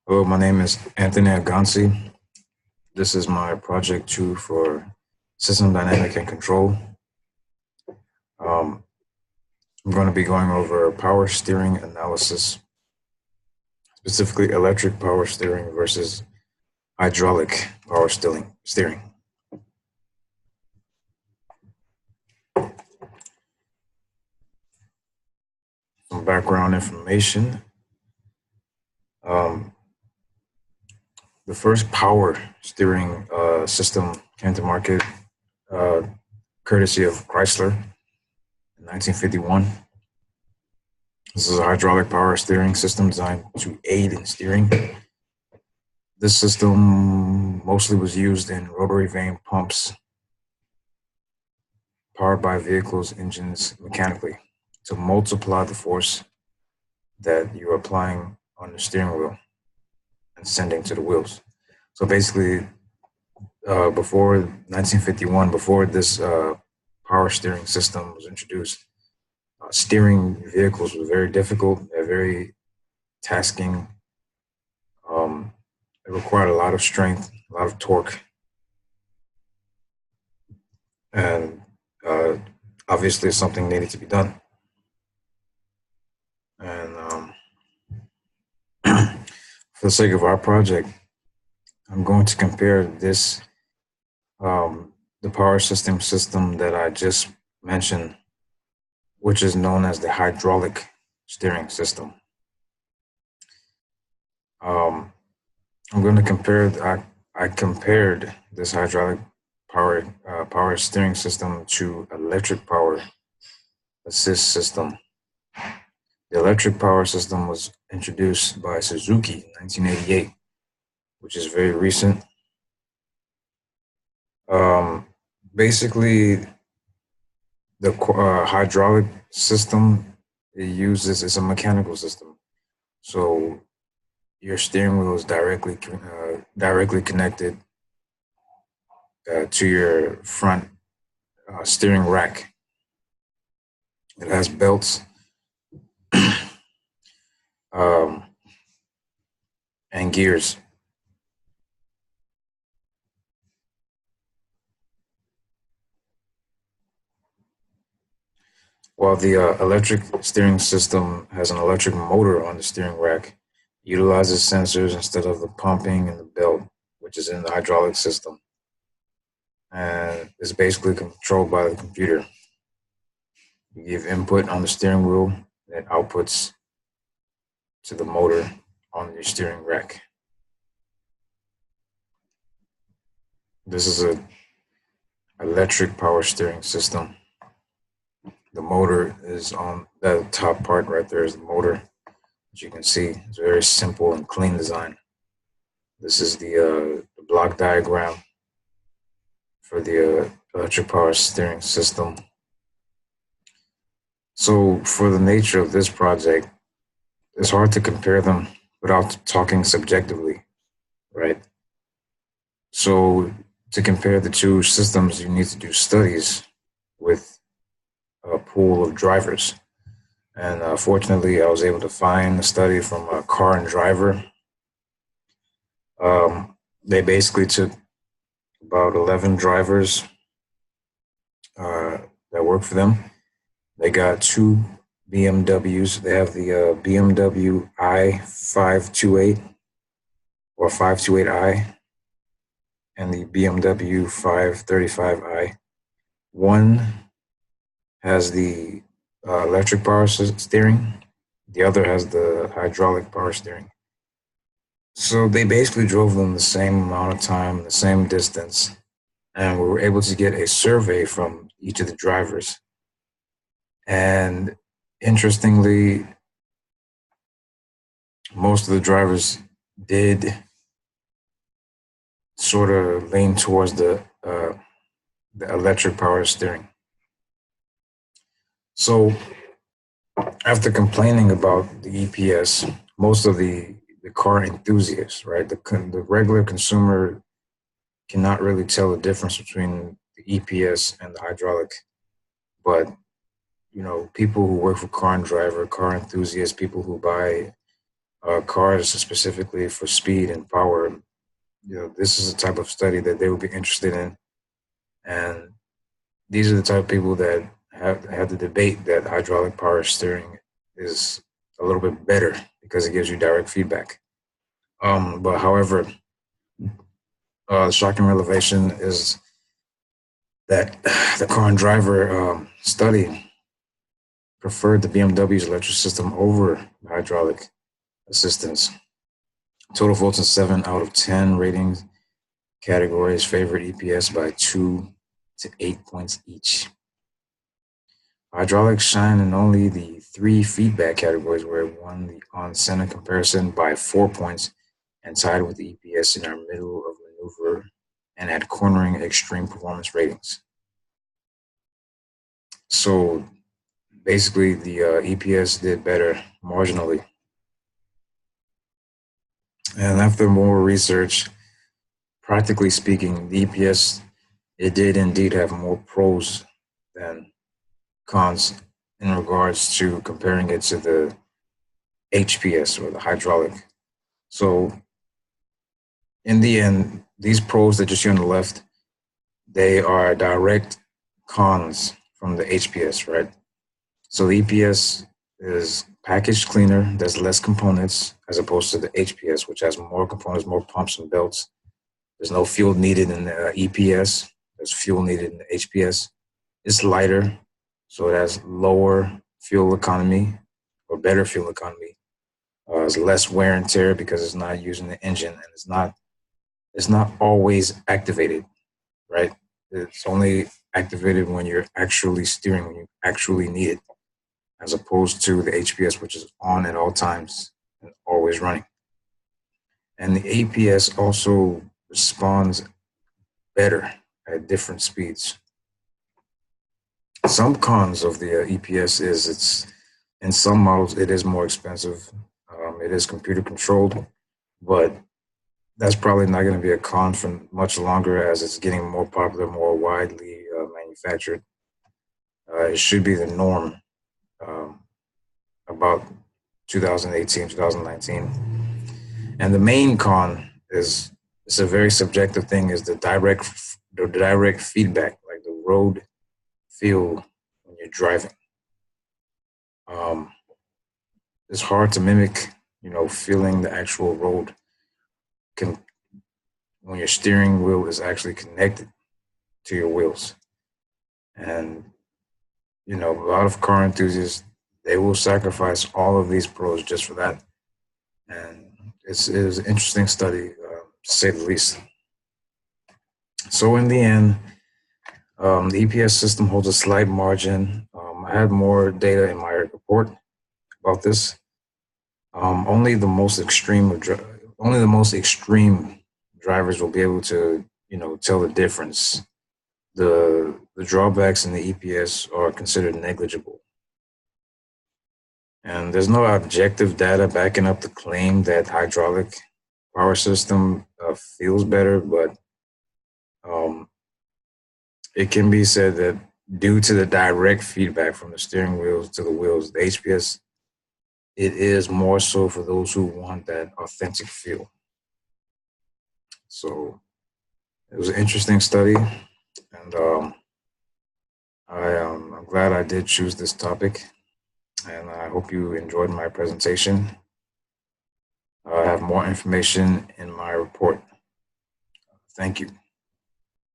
Hello, my name is Anthony Agansi. This is my project two for system dynamic and control. Um, I'm going to be going over power steering analysis, specifically electric power steering versus hydraulic power steering. Some background information. Um, the first power steering system came to market uh, courtesy of Chrysler in 1951. This is a hydraulic power steering system designed to aid in steering. This system mostly was used in rotary vane pumps powered by vehicles' engines mechanically to multiply the force that you're applying on the steering wheel and sending to the wheels. So basically, before 1951, before this power steering system was introduced, steering vehicles was very difficult, very tasking. Um, it required a lot of strength, a lot of torque, and uh, obviously something needed to be done. And for the sake of our project, I'm going to compare the power system that I just mentioned, which is known as the hydraulic steering system. Um, I'm going to I compared this hydraulic power steering system to electric power assist system. The electric power system was introduced by Suzuki in 1988, which is very recent. Um, Basically, the hydraulic system it uses is a mechanical system, so your steering wheel is directly connected to your front steering rack. It has belts um, and gears. While the electric steering system has an electric motor on the steering rack, utilizes sensors instead of the pumping and the belt, which is in the hydraulic system, and is basically controlled by the computer. You give input on the steering wheel that outputs to the motor on your steering rack. This is a electric power steering system. The motor is on the top part right there is the motor. As you can see, it's a very simple and clean design. This is the block diagram for the electric power steering system. So for the nature of this project, it's hard to compare them without talking subjectively, right? So to compare the two systems, you need to do studies with a pool of drivers. And fortunately, I was able to find a study from Car and Driver. They basically took about 11 drivers that work for them. They got two BMWs. They have the BMW i528 or 528i and the BMW 535i. One has the electric power steering, the other has the hydraulic power steering. So they basically drove them the same amount of time, the same distance, and we were able to get a survey from each of the drivers. And interestingly, most of the drivers did sort of lean towards the electric power steering. So after complaining about the EPS, most of the car enthusiasts, right, the regular consumer cannot really tell the difference between the EPS and the hydraulic. But people who work for Car and Driver, car enthusiasts, people who buy cars specifically for speed and power. This is the type of study that they would be interested in, and these are the type of people that have the debate that hydraulic power steering is a little bit better because it gives you direct feedback. But however, the shocking revelation is that the car and driver study preferred the BMW's electric system over hydraulic assistance. Total votes in 7 out of 10 ratings categories favored EPS by 2 to 8 points each. Hydraulics shine in only the 3 feedback categories where it won the on-center comparison by 4 points and tied with the EPS in our middle of maneuver and had cornering extreme performance ratings. So basically, the EPS did better marginally. And after more research, practically speaking, the EPS, it did indeed have more pros than cons in regards to comparing it to the HPS or the hydraulic. So in the end, these pros that you see on the left, they are direct cons from the HPS, right? So the EPS is packaged cleaner, there's less components as opposed to the HPS, which has more components, more pumps and belts. There's no fuel needed in the EPS. There's fuel needed in the HPS. It's lighter, so it has lower fuel economy or better fuel economy. It's less wear and tear because it's not using the engine, and it's not always activated, right? It's only activated when you're actually steering, when you actually need it, as opposed to the HPS, which is on at all times and always running. And the APS also responds better at different speeds. Some cons of the EPS is it's in some models it is more expensive. It is computer controlled, but that's probably not going to be a con for much longer as it's getting more popular, more widely manufactured. It should be the norm um, about 2018, 2019. And the main con is it's a very subjective thing is the direct feedback, like the road feel when you're driving. Um, it's hard to mimic, feeling the actual road can when your steering wheel is actually connected to your wheels. And a lot of car enthusiasts they will sacrifice all of these pros just for that. And it was an interesting study, to say the least. So in the end, the EPS system holds a slight margin. I had more data in my report about this. Only the most extreme drivers will be able to, tell the difference. The drawbacks in the EPS are considered negligible. And there's no objective data backing up the claim that hydraulic power system feels better, but it can be said that due to the direct feedback from the steering wheels to the wheels, the HPS, it is more so for those who want that authentic feel. So it was an interesting study, and I'm glad I did choose this topic, and I hope you enjoyed my presentation. I have more information in my report. Thank you.